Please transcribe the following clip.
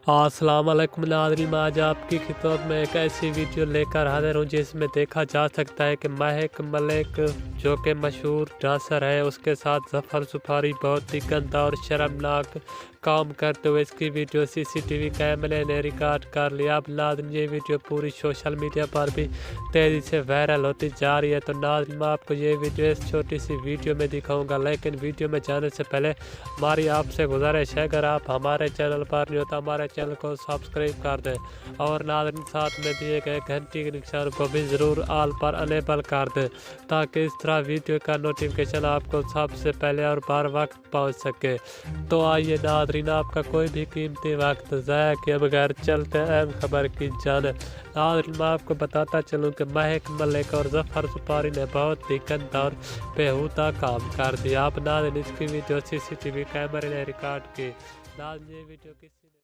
अस्सलाम वालेकुम नाज़रीन, आज आपकी खिदमत में एक ऐसी वीडियो लेकर हाजिर हूँ जिसमें देखा जा सकता है कि महक मलिक जो कि मशहूर डांसर है, उसके साथ ज़फ़र सुफारी बहुत ही गंदा और शर्मनाक काम करते हुए इसकी वीडियो सीसीटीवी कैमरे ने रिकॉर्ड कर लिया। अब नाज़रीन ये वीडियो पूरी सोशल मीडिया पर भी तेज़ी से वायरल होती जा रही है। तो नाज़रीन मैं आपको ये वीडियो इस छोटी सी वीडियो में दिखाऊंगा, लेकिन वीडियो में जाने से पहले हमारी आपसे गुजारिश है, अगर आप हमारे चैनल पर नहीं हो तो हमारे चैनल को सब्सक्राइब कर दें और नाज़रीन साथ में दिए गए घंटी के निशान को भी ज़रूर ऑल पर अनेबल कर दें, ताकि इस तरह वीडियो का नोटिफिकेशन आपको सबसे पहले और बर वक्त पहुँच सके। तो आइए नाज़रीन, आपका कोई भी कीमती वक्त ज़ाया किए बगैर चलते हैं अहम खबर की जानिब। नाज़रीन मैं आपको बताता चलूँ कि महक मलिक और ज़फ़र सुफारी ने बहुत ही गंदा और बेहूदा काम कर दिया। अब नाज़रीन इसकी वीडियो सीसीटीवी कैमरे ने रिकॉर्ड की। नाज़रीन ये वीडियो किसी